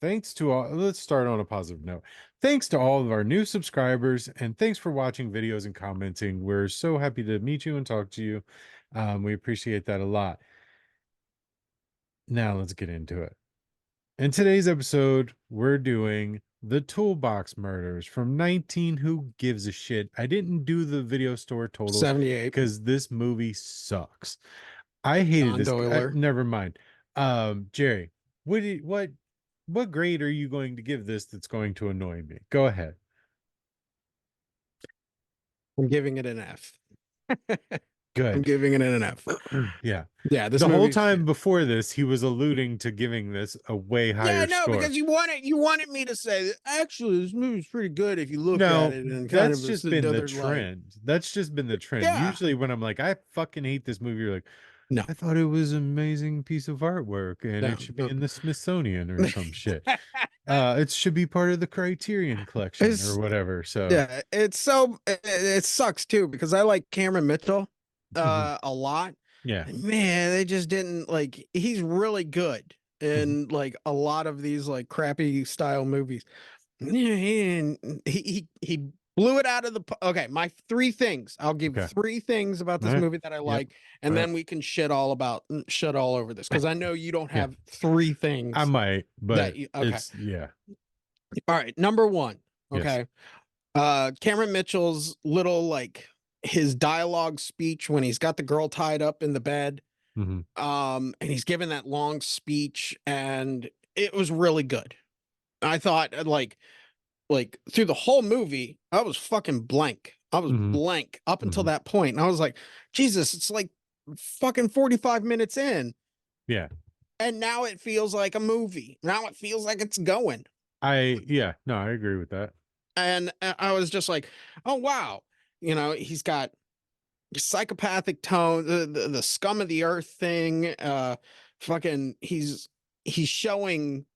Thanks to all, let's start on a positive note. Thanks to all of our new subscribers, and thanks for watching videos and commenting. We're so happy to meet you and talk to you. We appreciate that a lot. Now let's get into it. In today's episode, we're doing the Toolbox Murders from 19. Who gives a shit? I didn't do the video store totals 78. because this movie sucks. I hated Don this. Doyler. Never mind. Jerry, what grade are you going to give this that's going to annoy me? Go ahead. I'm giving it an F. I'm Good. giving it an F. Yeah. Yeah, this The whole movie's shit. time before this, he was alluding to giving this a way Yeah, higher no, score. because you wanted me to say that actually this movie's pretty good if you look at No, it and kind that's of just been the another light. trend. That's just been the trend. Yeah. Usually when I'm like, I fucking hate this movie, you're like, No. I thought it was an amazing piece of artwork and No. it should be No. in the Smithsonian or some shit. It should be part of the Criterion collection or It's whatever. So, yeah, it sucks too because I like Cameron Mitchell mhm, a lot. yeah. And man, they just didn't like he's really good Mhm. in like a lot of these like crappy style movies. Yeah, he blew it out of the okay. My three things. I'll give Okay. three things about All this right. movie that I Yep. like, and All right. then we can shit all over this because I know you don't Yeah. have three I things might, that but you okay. it's yeah. All right, number one. Yes. Okay, Cameron Mitchell's little like his dialogue speech when he's got the girl tied up in the bed, Hmm. and he's giving that long speech, and it was really good. I thought like through the whole movie, I was fucking blank. I was Hmm. blank up until Hmm. that point. And I was like, Jesus, it's like fucking 45 minutes in. Yeah. And now it feels like a movie. Now it feels like it's going. Yeah, no, I agree with that. And I was just like, oh, wow. You know, he's got psychopathic tone, the scum of the earth thing. Fucking, he's showing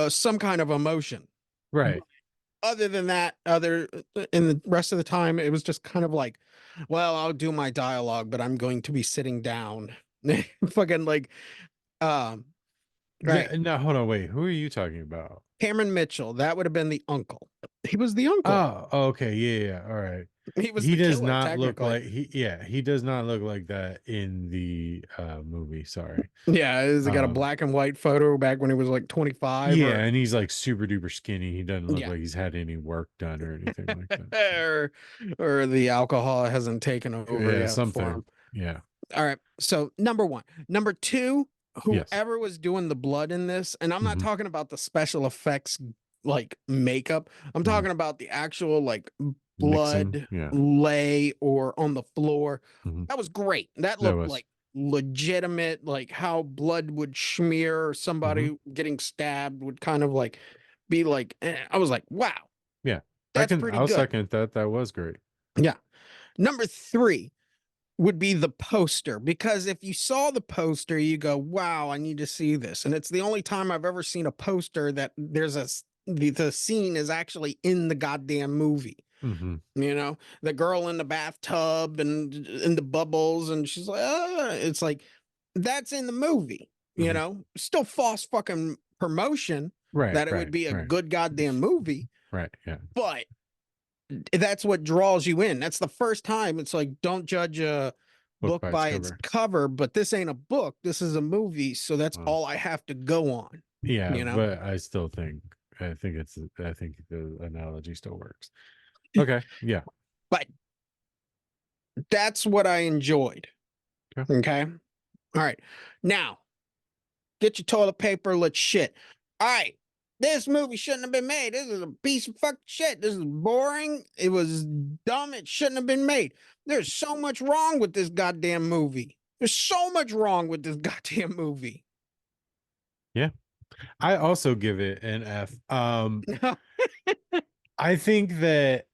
some kind of emotion. Right. Other than that, other in the rest of the time, it was just kind of like, well, I'll do my dialogue, but I'm going to be sitting down. Fucking like, um, right. Yeah, no, hold on, wait. Who are you talking about? Cameron Mitchell, that would have been the uncle. He was the uncle. Oh, okay, yeah, yeah. All right. He was He the does killer, not look technically. like he does not look like that in the movie, sorry. Yeah, he's got a Um black and white photo back when he was like 25 yeah, or and he's like super duper skinny. He doesn't look yeah. like he's had any work done or anything like that. So, or or the alcohol hasn't taken over yeah, yet for something. him. Yeah. All right. So number one. Number two, Yes. whoever was doing the blood in this, and I'm not Hmm. talking about the special effects like makeup. I'm Hmm. talking about the actual like Mixing. blood Yeah. lay or on the floor. Hmm. That was great. That That looked was. like legitimate, like how blood would smear or Hmm. somebody getting stabbed would kind of like be like I was like, wow, Yeah. that's pretty I'll good. second that. That was great. Yeah. Number three would be the poster because if you saw the poster you go wow I need to see this and it's the only time I've ever seen a poster that there's the scene is actually in the goddamn movie, Hmm. you know, the girl in the bathtub and in the bubbles and she's like it's like that's in the movie, you Hmm. know, still false fucking promotion Right, that it would right, be a right, good goddamn movie, right. Yeah. but that's what draws you in. That's the first time it's like don't judge a Book book by its by its cover. cover, but this ain't a book. This is a movie, so that's Uh, all I have to go on, yeah, you know? but I still think I think the analogy still works. Okay. Yeah. But that's what I enjoyed. Okay. Okay. All right. Now, get your toilet paper, let's shit. All right. This movie shouldn't have been made. This is a piece of fucking shit. This is boring. It was dumb. It shouldn't have been made. There's so much wrong with this goddamn movie. There's so much wrong with this goddamn movie. Yeah. I also give it an F. I think that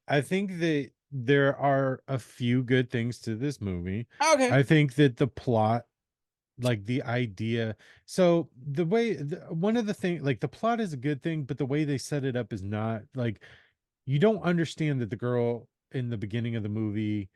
there are a few good things to this movie. Okay. I think that the plot, like the idea, so one of the things, like the plot is a good thing, but the way they set it up is not like you don't understand that the girl in the beginning of the movie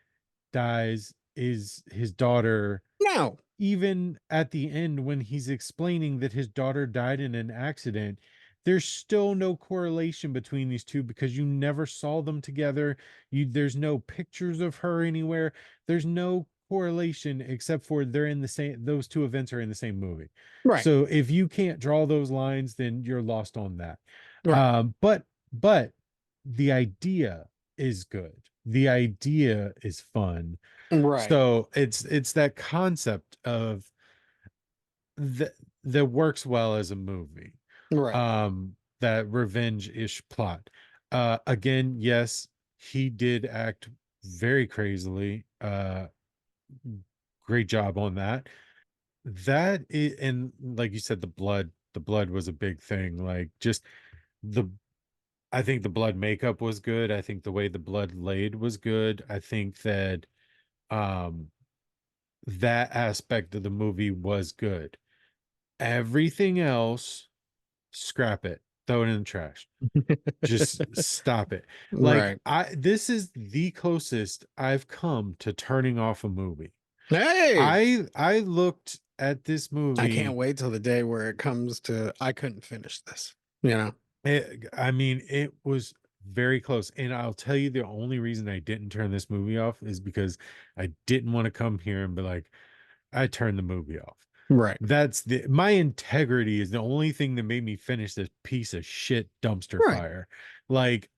dies is his daughter No. even at the end when he's explaining that his daughter died in an accident, there's still no correlation between these two because you never saw them together. There's no pictures of her anywhere. There's no correlation except for they're in the same, those two events are in the same movie. Right. So if you can't draw those lines, then you're lost on that. Right. But the idea is good. The idea is fun. Right. So it's that concept of that that works well as a movie. Right. That revenge-ish plot. Again, yes, he did act very crazily. Great job on that. That is, and like you said, the blood was a big thing. Like just the I think the blood makeup was good. I think the way the blood laid was good. I think that um that aspect of the movie was good. Everything else, scrap it, throw it in the trash. Just stop it. Like Right. this is the closest I've come to turning off a movie. Hey, I looked at this I can't movie. wait till the day where it comes to I couldn't finish this. You know. I mean, it was very close. And I'll tell you the only reason I didn't turn this movie off is because I didn't want to come here and be like, I turned the movie off. Right. That's my integrity is the only thing that made me finish this piece of shit dumpster Right. fire. Like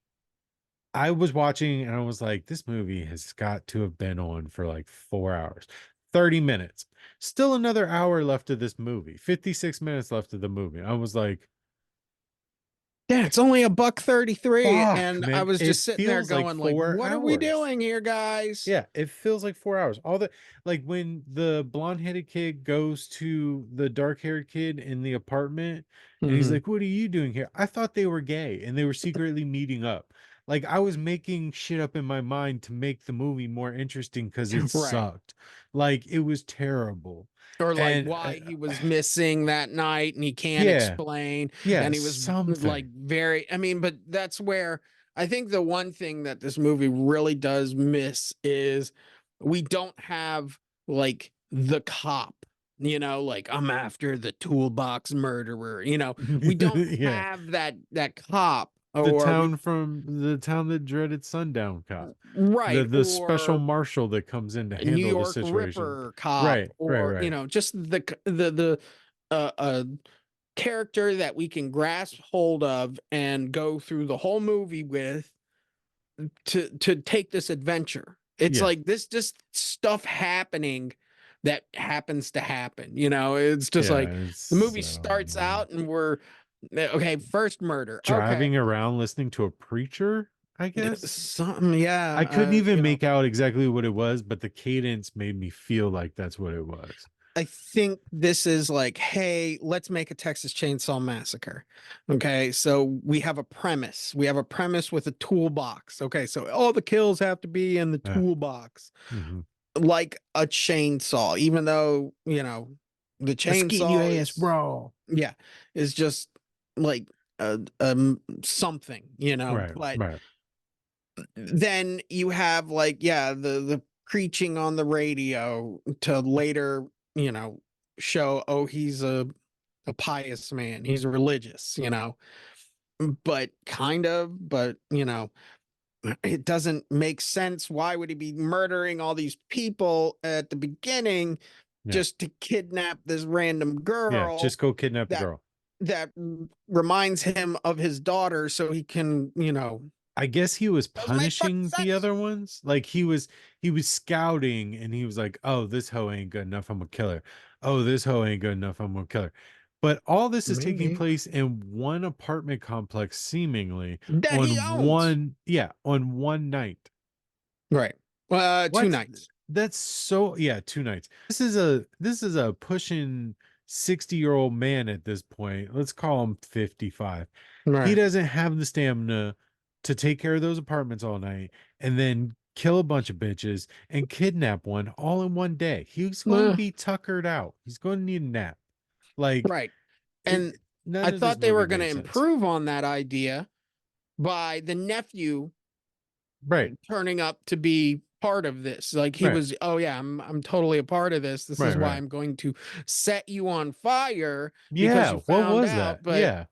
I was watching and I was like, this movie has got to have been on for like 4 hours, 30 minutes. Still another hour left of this movie, 56 minutes left of the movie. I was like, Yeah, it's only a buck 33. fuck, And I man. was It just sitting there feels like going, like, four what are we hours. doing here, guys? Yeah, it feels like 4 hours. All the like when the blonde-headed kid goes to the dark-haired kid in the apartment and he's Hmm. like, "What are you doing here?" I thought they were gay and they were secretly meeting up. Like I was making shit up in my mind to make the movie more interesting because it Right. sucked. Like it was terrible. Or like And why he was missing that night and he can't yeah, explain. yeah, And he was like something. very, I mean, but that's where I think the one thing that this movie really does miss is we don't have like the cop, like I'm after the toolbox murderer, we don't Yeah. have that cop The or we town from the town that dreaded sundown cop. right The special or marshal that comes in to a New handle the York situation. Ripper cop Right, right, or right. just the character that we can grasp hold of and go through the whole movie with to take this adventure. It's Yeah, like this just stuff happening that happens to happen. It's just yeah, like the it's movie starts man. out and we're okay, first murder. Okay. Driving around listening to a preacher, I guess. Something, I yeah. couldn't even make out exactly what it was, but the cadence made me feel like that's what it was. I think this is like, hey, let's make a Texas Chainsaw Massacre. Okay, so we have a premise. We have a premise with a toolbox. Okay, so all the kills have to be in the Uh, toolbox, mhm. like a chainsaw, even though, the Let's get in your chainsaw ass, is, bro. yeah, is just like something, Right, but right. then you have like the preaching on the radio to later show, oh, he's a pious man, he's religious, but kind of, but it doesn't make sense. Why would he be murdering all these people at the beginning Yeah, just to kidnap this random yeah. girl Just go kidnap the that girl. that reminds him of his daughter so he can, I guess he was doesn't make fucking punishing the sense. other ones. Like he was scouting and he was like, "Oh, this hoe ain't good enough. I'm gonna kill her. Oh, this hoe ain't good enough. I'm gonna kill her." But all this is taking Maybe place in one apartment complex, seemingly that he on owns. on one night. Right. Two What? nights. That's so yeah, 2 nights. This is a pushing 60-year-old man at this point. Let's call him 55. He Right. doesn't have the stamina to take care of those apartments all night and then kill a bunch of bitches and kidnap one all in one day. He's going to Uh, be tuckered out. He's going to need a nap. Like right. And none I of this thought they movie were going to made sense. improve on that idea by the nephew Right. turning up to be part of this. Like he Right. was, oh yeah, I'm totally a part of this. This is Right. why Right. I'm going to set you on fire because Yeah. you What found was out. that? But Yeah.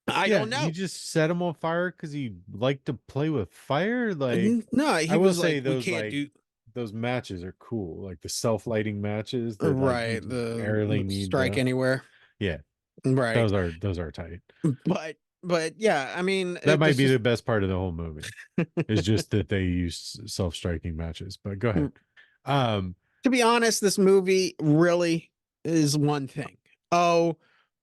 I Yeah. don't You know. just set him on fire because he liked to play with fire. Like, No, I he will was say like, we those can't like do those matches are cool. Like the self-lighting matches that like you right just barely the need strike to. anywhere. Yeah. Right. Those are tight. But yeah, I mean, That might this be is the best part of the whole movie. Is just that they use self-striking matches. But go ahead. Um, to be honest, this movie really is one thing. Oh,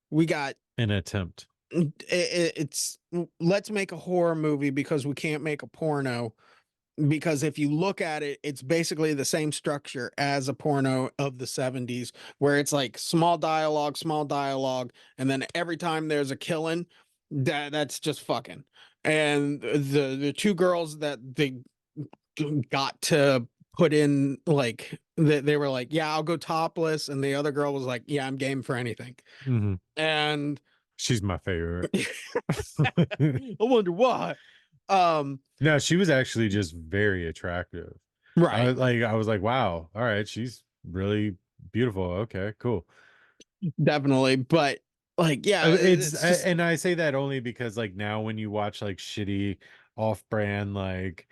we got an attempt. it's let's make a horror movie because we can't make a porno. Because if you look at it, it's basically the same structure as a porno of the 70s, where it's like small dialogue, and then every time there's a killing, that's just fucking. And the two girls that they got to put in, like they were like, yeah, I'll go topless, and the other girl was like, yeah, I'm game for anything. Hmm. And She's my favorite. I wonder why. Um, No, she was actually just very attractive. right, I was like, wow, all right, she's really beautiful. Okay, cool. definitely, but like, yeah, it's just And I say that only because like now when you watch like shitty off-brand like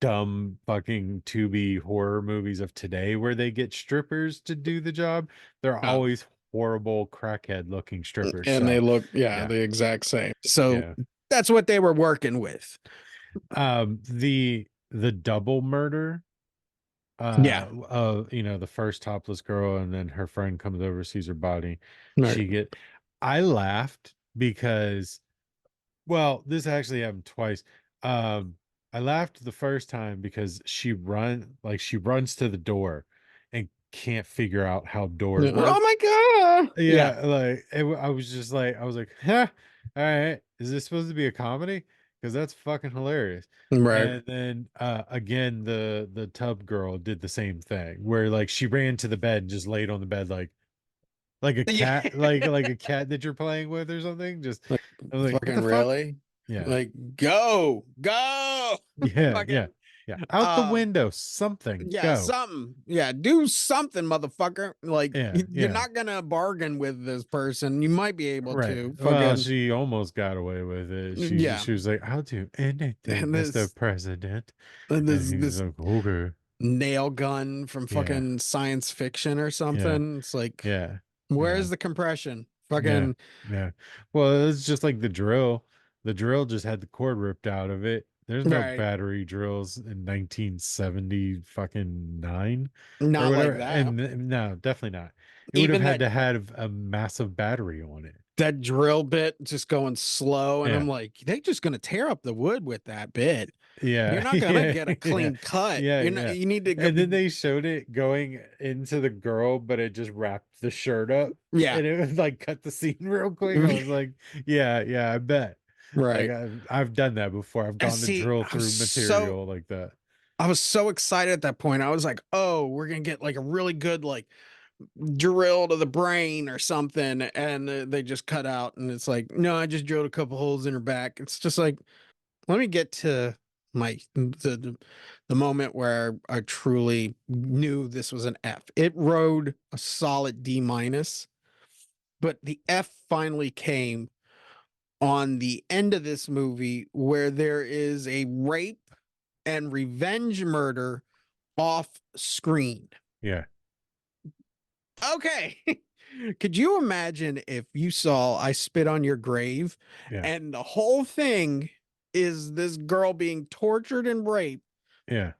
dumb fucking Tubi horror movies of today where they get strippers to do the job, they're uh, always horrible crackhead looking strippers. and they So, look, yeah, yeah. the exact same. So Yeah. that's what they were working with. The double murder Yeah, the first topless girl and then her friend comes over, sees her body. right. She get I laughed because, well, this actually happened twice. um I laughed the first time because she runs to the door and can't figure out how doors Oh work. my god. Yeah, Yeah, like I was just like, I was like, huh, all right, is this supposed to be a comedy? Because that's fucking hilarious. right. And then again, the tub girl did the same thing where like she ran to the bed and just laid on the bed like a Yeah. cat, like a cat that you're playing with or something. Just Like, I was like, what fucking the fuck? really? Yeah, Like, go. yeah, yeah, Fucking, yeah. Out the um, window, something. yeah, Go. something. Yeah, do something, motherfucker. Like, Yeah, you're yeah. not gonna bargain with this person. You might be able Right. to. Well, Fucking, she almost got away with it. yeah. She was like, "I'll do anything, And Mr. this, President," and this, he was this like, "Okay, nail gun from yeah, fucking science fiction or yeah, something. It's like, yeah, yeah, where's the compression? yeah, Fucking, yeah." Well, it's just like the drill. The drill just had the cord ripped out of it. There's no right. battery drills in 1970 fucking nine or Not whatever. like that. And no, definitely not. It would have Even had to have a massive battery on it. that drill bit just going slow. And I'm Yeah. like, they're just going to tear up the wood with that bit. You're Yeah, not going to yeah, get a yeah, clean cut. yeah, You're not, yeah. you need to go. And then they showed it going into the girl, but it just wrapped the shirt up Yeah. and it was like cut the scene real quick. I was like, yeah, yeah, I bet. Like Right. I've done that before. I've And gone to see, drill through material like that. I was so excited at that point. I was like, oh, we're going to get like a really good, like, drill to the brain or something. And they just cut out. And it's like, no, I just drilled a couple holes in her back. It's just like, let me get to my the moment where I truly knew this was an F. It rode a solid D minus, but the F finally came on the end of this movie where there is a rape and revenge murder off screen. Yeah, Okay. Could you imagine if you saw I Spit on Your Grave yeah, and the whole thing is this girl being tortured and raped, yeah,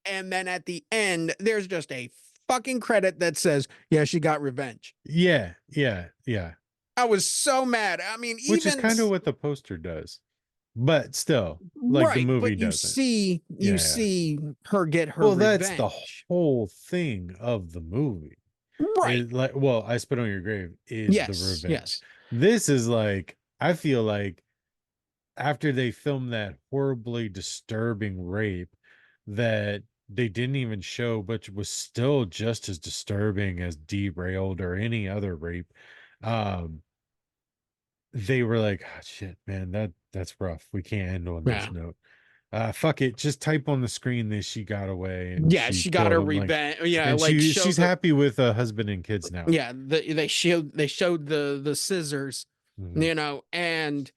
and then at the end there's just a fucking credit that says, yeah, she got revenge. yeah, yeah, yeah. I was so mad. I mean, Which is even kind of what the poster does, but still, like the right, movie but doesn't. you Yeah, yeah. see her get her Well, that's the revenge. whole thing of the movie. Right. Is like, well, I Spit on Your Grave is the Yes, revenge. yes. This is like, I feel like after they filmed that horribly disturbing rape that they didn't even show, but was still just as disturbing as Derailed or any other rape. um they were like, oh, shit, man, that's rough. We can't end on this Yeah. note. fuck it, just type on the screen that she got away and Yeah, she she got killed her him, like, revenge. Yeah, and like she's showed the happy with a husband and kids now. yeah, they showed the scissors, Mhm. you know, and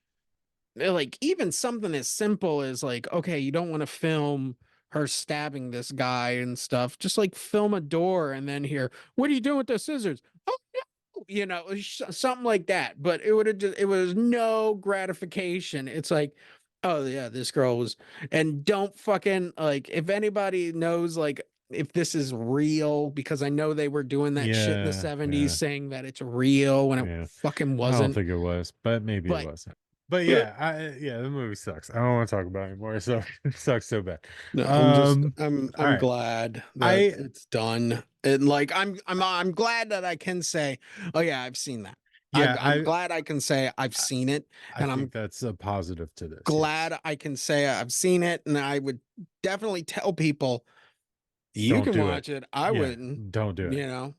like even something as simple as like, okay, you don't want to film her stabbing this guy and stuff. Just like film a door and then hear, what are you doing with the scissors? Oh no, you know, something like that. But it would have just, it was no gratification. It's like, oh yeah, this girl was, and don't fucking like, if anybody knows like if this is real, because I know they were doing that shit in the Yeah, 70s yeah, saying that it's real when it yeah. fucking I don't wasn't. think it was, but maybe it But wasn't. But yeah, yeah, the movie sucks. I don't want to talk about it anymore. So it sucks so bad. no, All I'm right. glad that I it's done. And like I'm glad that I can say, oh yeah, I've seen that. yeah, I'm glad I can say I've I seen it, I and think I'm that's a positive to this. Yes. glad I can say I've seen it, and I would definitely tell people you Don't can do it. watch it. I Yeah, wouldn't, don't do it. you know.